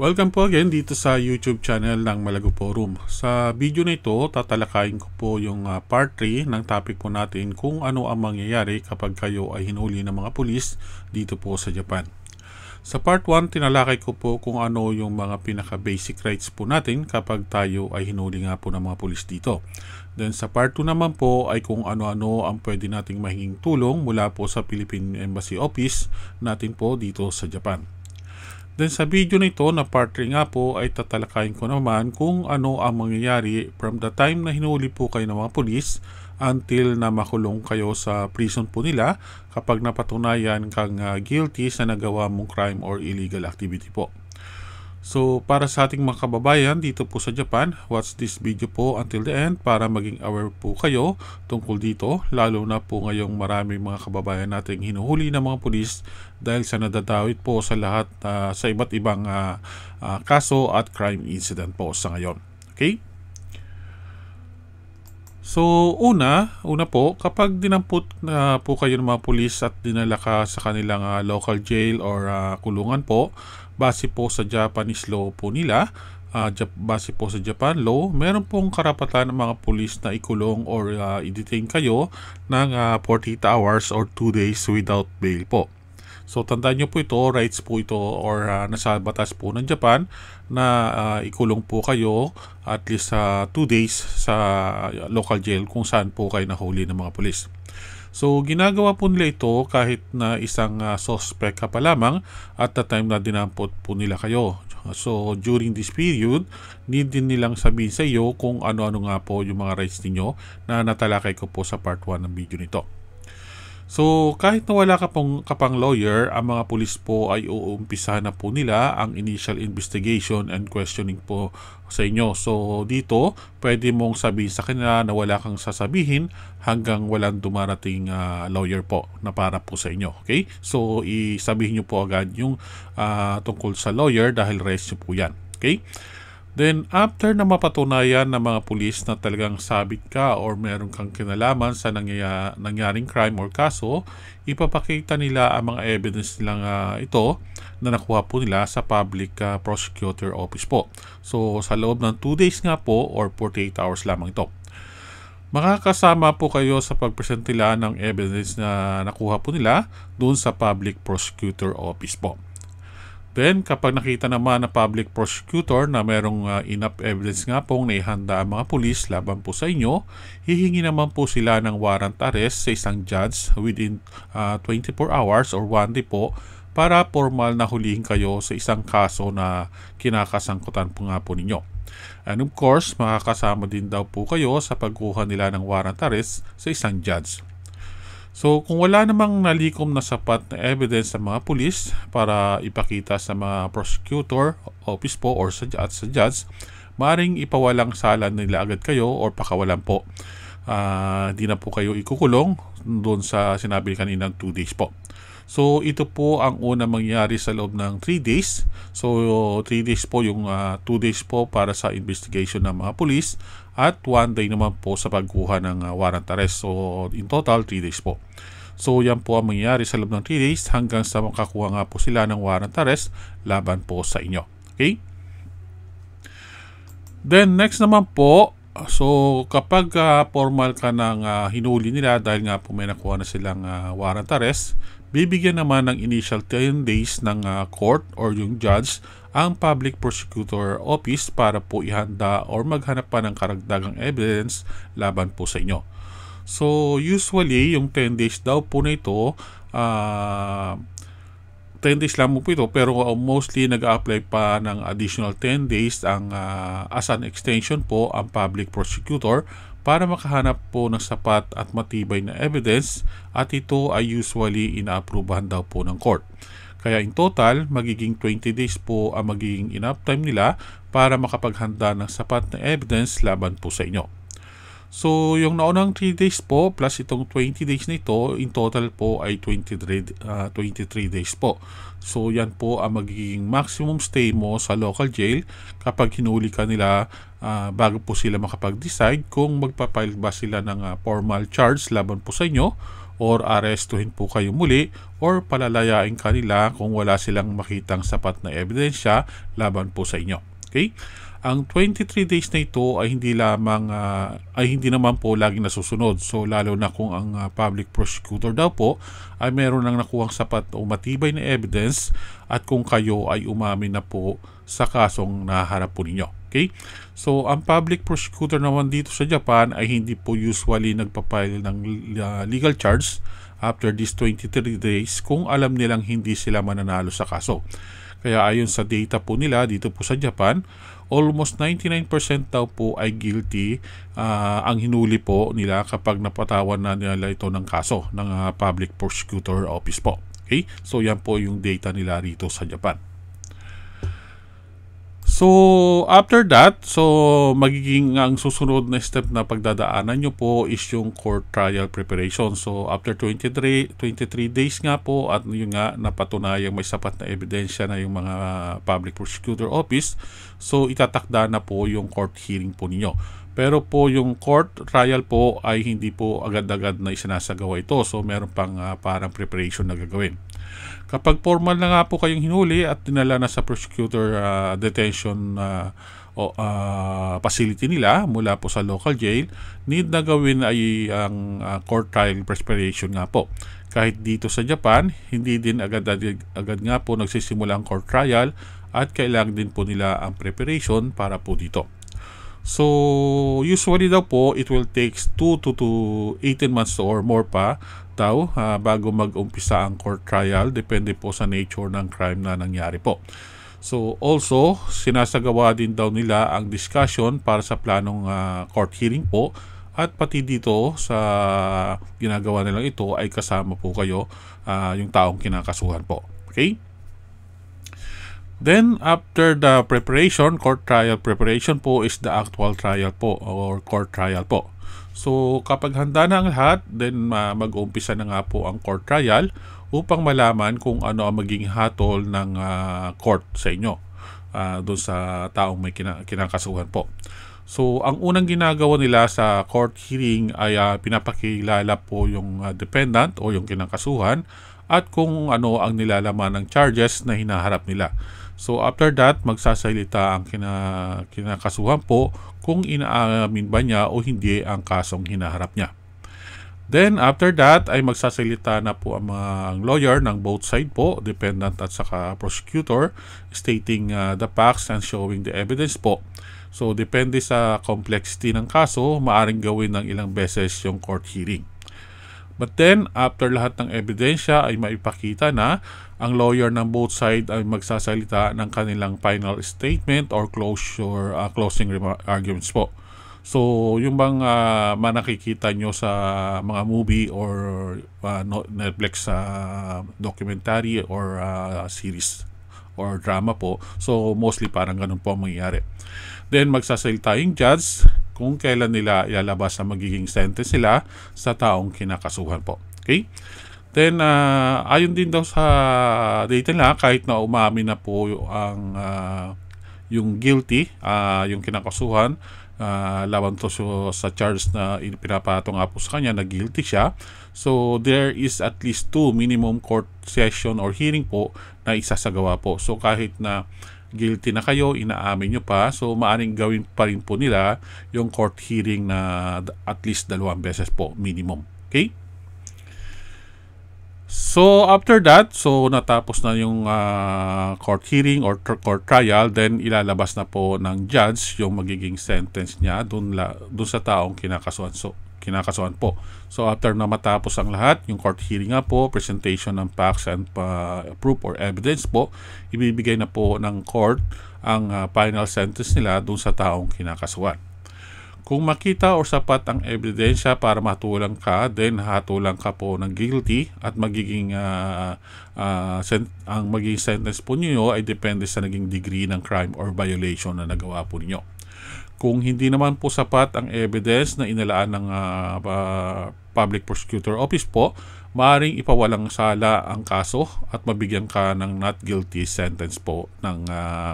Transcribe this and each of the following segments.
Welcome po again dito sa YouTube channel ng Malago Forum. Sa video na ito, tatalakayin ko po yung part 3 ng topic po natin kung ano ang mangyayari kapag kayo ay hinuli ng mga pulis dito po sa Japan. Sa part 1, tinalakay ko po kung ano yung mga pinaka-basic rights po natin kapag tayo ay hinuli nga po ng mga pulis dito. Then sa part 2 naman po ay kung ano-ano ang pwede nating mahinging tulong mula po sa Philippine Embassy Office natin po dito sa Japan. Then sa video na ito na part 3 nga po ay tatalakayin ko naman kung ano ang mangyayari from the time na hinuli po kayo ng mga pulis until na makulong kayo sa prison po nila kapag napatunayan kang guilty sa nagawa mong crime or illegal activity po. So para sa ating mga kababayan dito po sa Japan, watch this video po until the end para maging aware po kayo tungkol dito, lalo na po ngayong maraming mga kababayan nating hinuhuli ng mga pulis dahil sa nadadawit po sa lahat sa iba't ibang kaso at crime incident po sa ngayon. Okay? So una po, kapag dinampot na po kayo ng mga pulis at dinala ka sa kanilang local jail or kulungan po, base po sa Japanese law po nila, base po sa Japan law, meron pong karapatan ng mga pulis na ikulong or i-detain kayo ng 48 hours or 2 days without bail po. So tandaan nyo po ito, rights po ito or nasa batas po ng Japan na ikulong po kayo at least 2 days sa local jail kung saan po kayo nahuli ng mga pulis. So ginagawa po nila ito kahit na isang suspect ka pa lamang at the time na dinampot po nila kayo. So during this period, need din nilang sabihin sa iyo kung ano-ano nga po yung mga rights ninyo na natalakay ko po sa part 1 ng video nito. So kahit na wala kapang lawyer, ang mga pulis po ay uumpisahan na po nila ang initial investigation and questioning po sa inyo. So dito, pwede mong sabihin sa kanila na wala kang sasabihin hanggang walang dumarating lawyer po na para po sa inyo. Okay? So isabihin nyo po agad yung tungkol sa lawyer dahil rights nyo po yan. Okay? Then, after na mapatunayan ng mga pulis na talagang sabit ka or meron kang kinalaman sa nangyaring crime or kaso, ipapakita nila ang mga evidence nilang ito na nakuha po nila sa Public Prosecutor Office po. So, sa loob ng 2 days nga po or 48 hours lamang ito. Makakasama po kayo sa pagpresent nila ng evidence na nakuha po nila doon sa Public Prosecutor Office po. Then, kapag nakita naman na public prosecutor na merong enough evidence nga pong naihanda ang mga pulis laban po sa inyo, hihingi naman po sila ng warrant arrest sa isang judge within 24 hours or 1 day po para formal na hulihin kayo sa isang kaso na kinakasangkutan po nga po ninyo. And of course, makakasama din daw po kayo sa pagkuha nila ng warrant arrest sa isang judge. So kung wala namang nalikom na sapat na evidence sa mga pulis para ipakita sa mga prosecutor office po or sa judge, maaaring ipawalang sala nila agad kayo or pakawalan po. Hindi na po kayo ikukulong doon sa sinabi kaninang 2 days po. So ito po ang una mangyari sa loob ng 3 days. So 3 days po yung 2 days po para sa investigation ng mga pulis at 1 day naman po sa pagkuha ng warrant arrest. So in total 3 days po. So yan po ang mangyayari sa loob ng 3 days hanggang sa makakuha nga po sila ng warrant arrest laban po sa inyo. Okay? Then next naman po, so kapag formal ka ng hinuli nila dahil nga po may nakuha na silang warrant arrest, bibigyan naman ng initial 10 days ng court or yung judge ang Public Prosecutor Office para po ihanda or maghanap pa ng karagdagang evidence laban po sa inyo. So usually yung 10 days daw po na ito, 10 days lang po ito pero mostly nag-a-apply pa ng additional 10 days ang as an extension po ang Public Prosecutor para makahanap po ng sapat at matibay na evidence at ito ay usually ina-approvehan daw po ng court. Kaya in total, magiging 20 days po ang magiging enough time nila para makapaghanda ng sapat na evidence laban po sa inyo. So yung naunang 3 days po plus itong 20 days na ito, in total po ay 23 days po. So yan po ang magiging maximum stay mo sa local jail kapag hinuli ka nila bago po sila makapag-decide kung magpapile ba sila ng formal charge laban po sa inyo or arestuhin po kayo muli or palalayain kanila kung wala silang makitang sapat na ebidensya laban po sa inyo. Okay? Ang 23 days na ito ay hindi naman po laging nasusunod. So lalo na kung ang public prosecutor daw po ay meron nang nakuhang sapat o matibay na evidence at kung kayo ay umamin na po sa kasong naharap po ninyo. Okay? So ang public prosecutor naman dito sa Japan ay hindi po usually nagpapile ng legal charge after these 23 days kung alam nilang hindi sila mananalo sa kaso. Kaya ayon sa data po nila dito po sa Japan, almost 99% daw po ay guilty ang hinuli po nila kapag napatawan na nila ito ng kaso ng Public Prosecutor Office po. Okay? So yan po yung data nila rito sa Japan. So after that, magiging ang susunod na step na pagdadaanan nyo po is yung court trial preparation. So after 23 days nga po at yung nga napatunayang may sapat na ebidensya na yung mga public prosecutor office, so itatakda na po yung court hearing po ninyo. Pero po yung court trial po ay hindi po agad-agad na isinasagawa ito. So meron pang parang preparation na gagawin. Kapag formal na nga po kayong hinuli at dinala na sa prosecutor detention facility nila mula po sa local jail, need na gawin ay ang court trial preparation nga po. Kahit dito sa Japan, hindi din agad nga po nagsisimula ang court trial at kailangan din po nila ang preparation para po dito. So usually daw po it will take 2 to 18 months or more pa daw bago mag-umpisa ang court trial, depende po sa nature ng crime na nangyari po. So also sinasagawa din daw nila ang discussion para sa planong court hearing po, at pati dito sa ginagawa nilang ito ay kasama po kayo yung taong kinakasuhan po. Okay? Then, after the preparation, court trial preparation po is the actual trial po or court trial po. So, kapag handa na ang lahat, then mag-uumpisa na nga po ang court trial upang malaman kung ano ang magiging hatol ng court sa inyo doon sa taong may kinakasuhan po. So, ang unang ginagawa nila sa court hearing ay pinapakilala po yung defendant o yung kinakasuhan at kung ano ang nilalaman ng charges na hinaharap nila. So after that, magsasalita ang kinakasuhan po kung inaamin ba niya o hindi ang kasong hinaharap niya. Then after that ay magsasalita na po ang mga lawyer ng both side po, defendant at saka prosecutor, stating the facts and showing the evidence po. So depende sa complexity ng kaso, maaring gawin ng ilang beses yung court hearing. But then, after lahat ng ebidensya ay maipakita na, ang lawyer ng both side ay magsasalita ng kanilang final statement or closing arguments po. So, yung bang nakikita nyo sa mga movie or Netflix documentary or series or drama po. So, mostly parang ganun po ang mangyayari. Then, magsasalita yung judge kung kailan nila ilalabas ang magiging sentence nila sa taong kinakasuhan po. Okay? Then, ayon din daw sa data nila, kahit na umamin na po yung guilty, yung kinakasuhan, laban to sa charge na pinapatong nga po sa kanya na guilty siya. So, there is at least 2 minimum court session or hearing po na isasagawa po. So, kahit na guilty na kayo, inaamin nyo pa, so maaring gawin pa rin po nila yung court hearing na at least 2 beses po, minimum. Okay? So, after that, so natapos na yung court hearing or court trial, then ilalabas na po ng judge yung magiging sentence niya dun sa taong kinakasuhan po. So, after na matapos ang lahat, yung court hearing nga po, presentation ng facts and proof or evidence po, ibibigay na po ng court ang final sentence nila dun sa taong kinakasuhan. Kung makita o sapat ang ebidensya para matulang ka, then hatulang ka po ng guilty at magiging ang magiging sentence po niyo ay depende sa naging degree ng crime or violation na nagawa po niyo. Kung hindi naman po sapat ang evidence na inalaan ng Public Prosecutor Office po, maaaring ipawalang sala ang kaso at mabigyan ka ng not guilty sentence po ng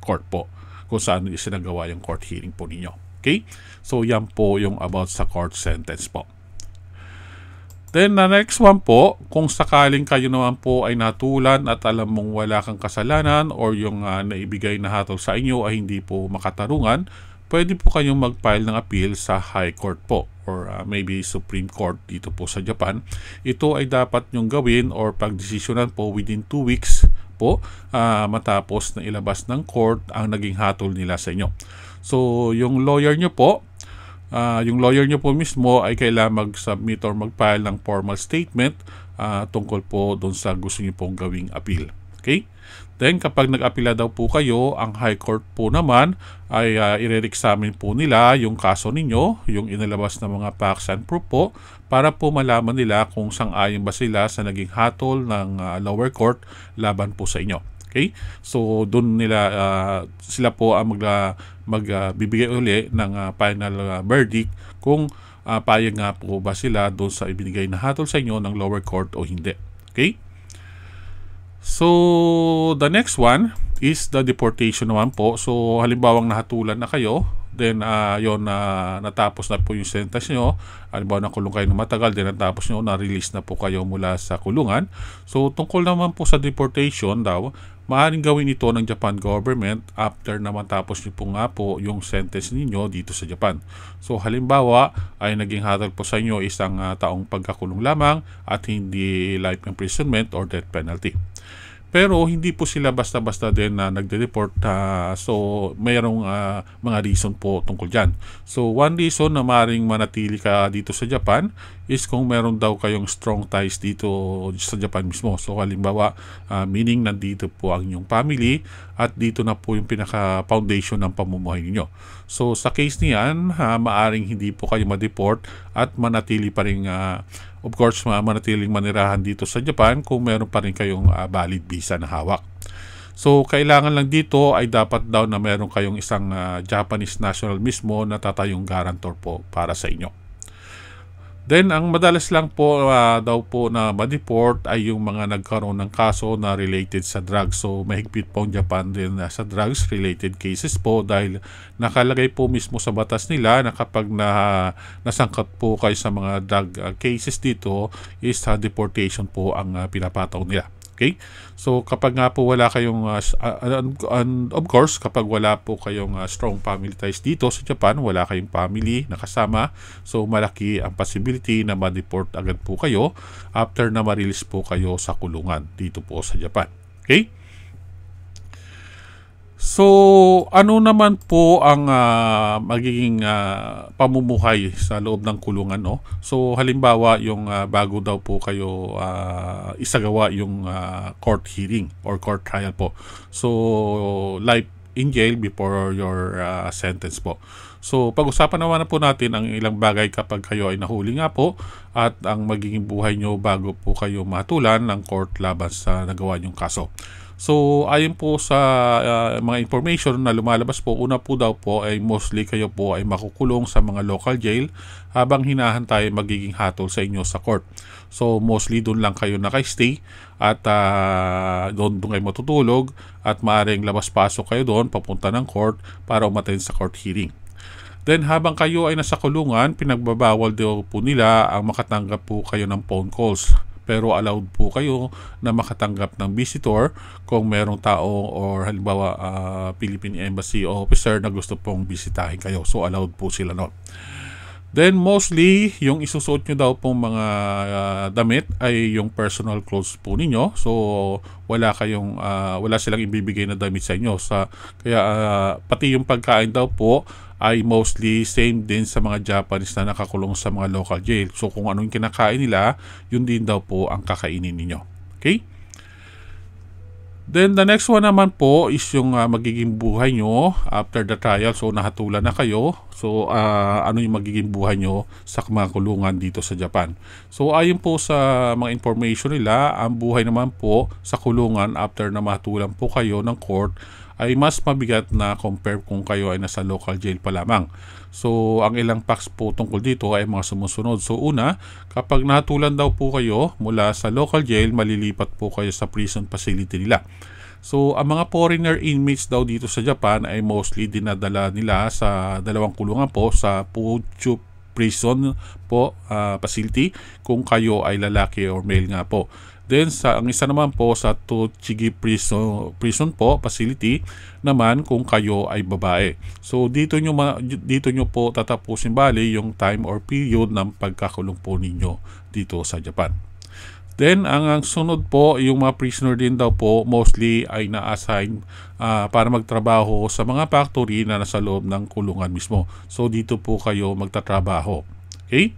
court po kung saan isinagawa yung court hearing po ninyo. Okay? So, yan po yung about sa court sentence po. Then the next one po, kung sakaling kayo naman po ay natulan at alam mong wala kang kasalanan or yung naibigay na hatol sa inyo ay hindi po makatarungan, pwede po kayong mag-file ng appeal sa High Court po or maybe Supreme Court dito po sa Japan. Ito ay dapat nyong gawin or pagdesisyonan po within 2 weeks po matapos na ilabas ng court ang naging hatol nila sa inyo. So yung lawyer nyo po, mismo ay kailangan mag-submit or mag-file ng formal statement tungkol po doon sa gusto niyo pong gawing appeal. Okay? Then kapag nag-apila daw po kayo, ang High Court po naman ay i-re-examine po nila yung kaso ninyo, yung inilabas na mga facts and proof po, para po malaman nila kung sang-ayon ba sila sa naging hatol ng lower court laban po sa inyo. Okay? So doon sila po ang magbibigay uli ng final verdict kung payag nga po ba sila doon sa ibinigay na hatol sa inyo ng lower court o hindi. Okay? So the next one is the deportation naman po. So halimbawang nahatulan na kayo, then natapos na po yung sentence nyo, halimbawa nakulong kayo ng matagal, then natapos nyo, na-release na po kayo mula sa kulungan. So tungkol naman po sa deportation daw, maaaring gawin ito ng Japan government after na matapos nyo po nga po yung sentence ninyo dito sa Japan. So halimbawa ay naging hatol po sa inyo isang taong pagkakulong lamang at hindi life imprisonment or death penalty. Pero hindi po sila basta-basta din na nagde-deport, so mayroong mga reason po tungkol dyan. So one reason na maaaring manatili ka dito sa Japan is kung meron daw kayong strong ties dito sa Japan mismo. So halimbawa, meaning nandito po ang inyong family at dito na po yung pinaka-foundation ng pamumuhay ninyo. So sa case niyan, maaaring hindi po kayo ma-deport at manatili pa rin of course, manatiling manirahan dito sa Japan kung meron pa rin kayong valid visa na hawak. So, kailangan lang dito ay dapat daw na meron kayong isang Japanese national mismo na tatayong guarantor po para sa inyo. Then, ang madalas lang po daw po na ma-deport ay yung mga nagkaroon ng kaso na related sa drugs. So, mahigpit po ang Japan din sa drugs-related cases po dahil nakalagay po mismo sa batas nila na kapag nasangkat po kayo sa mga drug cases dito is deportation po ang pinapataw nila. Okay? So kapag nga po wala kayong of course kapag wala po kayong strong family ties dito sa Japan, wala kayong family na kasama, so malaki ang possibility na ma-deport agad po kayo after na ma-release po kayo sa kulungan dito po sa Japan. Okay? So, ano naman po ang magiging pamumuhay sa loob ng kulungan, no? So, halimbawa, yung bago daw po kayo isagawa yung court hearing or court trial po. So, life in jail before your sentence po. So, pag-usapan naman na po natin ang ilang bagay kapag kayo ay nahuli nga po at ang magiging buhay nyo bago po kayo matulan ng court laban sa nagawa nyong kaso. So, ayon po sa mga information na lumalabas po, una po daw po ay mostly kayo po ay makukulong sa mga local jail habang hinahantay magiging hatol sa inyo sa court. So, mostly doon lang kayo naka-stay at doon kayo matutulog at maaaring labas-pasok kayo doon papunta ng court para umattend sa court hearing. Then, habang kayo ay nasa kulungan, pinagbabawal daw po nila ang makatanggap po kayo ng phone calls. Pero allowed po kayo na makatanggap ng visitor kung merong tao or halimbawa Philippine Embassy officer na gusto pong bisitahin kayo. So allowed po sila no. Then mostly yung isusuot nyo daw pong mga damit ay yung personal clothes po ninyo. So wala silang ibibigay na damit sa inyo. Kaya pati yung pagkain daw po ay mostly same din sa mga Japanese na nakakulong sa mga local jail. So kung anong kinakain nila, yun din daw po ang kakainin ninyo. Okay? Then the next one naman po is yung magiging buhay nyo after the trial. So nahatulan na kayo. So ano yung magiging buhay nyo sa mga kulungan dito sa Japan. So ayon po sa mga information nila, ang buhay naman po sa kulungan after na mahatulan po kayo ng court ay mas mabigat na compare kung kayo ay nasa local jail pa lamang. So, ang ilang facts po tungkol dito ay mga sumusunod. So, una, kapag nahatulan daw po kayo mula sa local jail, malilipat po kayo sa prison facility nila. So, ang mga foreigner inmates daw dito sa Japan ay mostly dinadala nila sa dalawang kulungan po, sa prison po facility kung kayo ay lalaki or male nga po. Then ang isa naman po sa Tochigi prison po facility naman kung kayo ay babae. So dito nyo po tatapusin bali yung time or period ng pagkakulong po ninyo dito sa Japan. Then ang sunod po, yung mga prisoner din daw po mostly ay na-assign para magtrabaho sa mga factory na nasa loob ng kulungan mismo. So dito po kayo magtatrabaho. Okay?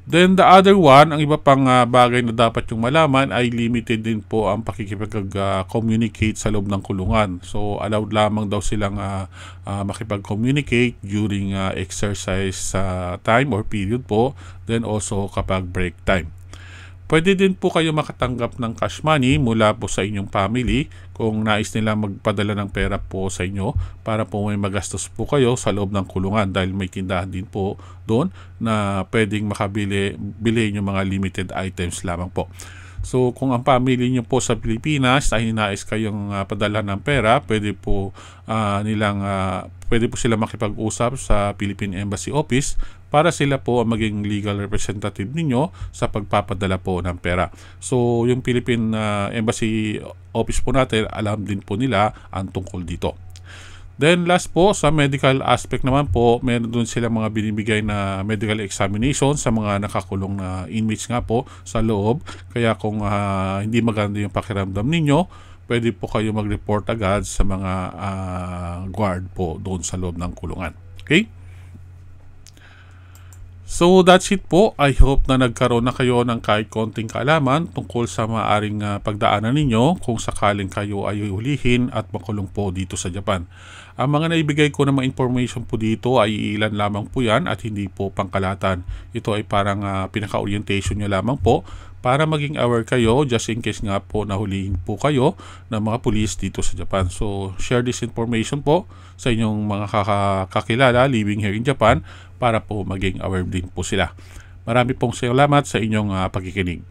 Then the other one, ang iba pang bagay na dapat yung malaman ay limited din po ang pakikipag-communicate sa loob ng kulungan. So allowed lamang daw silang makipag-communicate during exercise time or period po, then also kapag break time. Pwede din po kayo makatanggap ng cash money mula po sa inyong family kung nais nila magpadala ng pera po sa inyo para po may magastos po kayo sa loob ng kulungan dahil may tindahan din po doon na pwedeng bilhin yung mga limited items lamang po. So kung ang family nyo po sa Pilipinas ay nais kayong padala ng pera, pwede po sila makipag-usap sa Philippine Embassy Office para sila po ang maging legal representative ninyo sa pagpapadala po ng pera. So yung Philippine Embassy Office po natin, alam din po nila ang tungkol dito. Then last po, sa medical aspect naman po, meron dun sila mga binibigay na medical examination sa mga nakakulong na inmates nga po sa loob. Kaya kung hindi maganda yung pakiramdam ninyo, pwede po kayo mag-report agad sa mga guard po doon sa loob ng kulungan. Okay? So that's it po. I hope na nagkaroon na kayo ng kahit konting kaalaman tungkol sa maaring pagdaanan ninyo kung sakaling kayo ay hulihin at makulong po dito sa Japan. Ang mga naibigay ko na mga information po dito ay ilan lamang po yan at hindi po pangkalatan. Ito ay parang pinaka-orientation nyo lamang po para maging aware kayo just in case nga po nahulihin po kayo ng mga pulis dito sa Japan. So share this information po sa inyong mga kakilala living here in Japan para po maging aware din po sila. Marami pong salamat sa inyong pakikinig.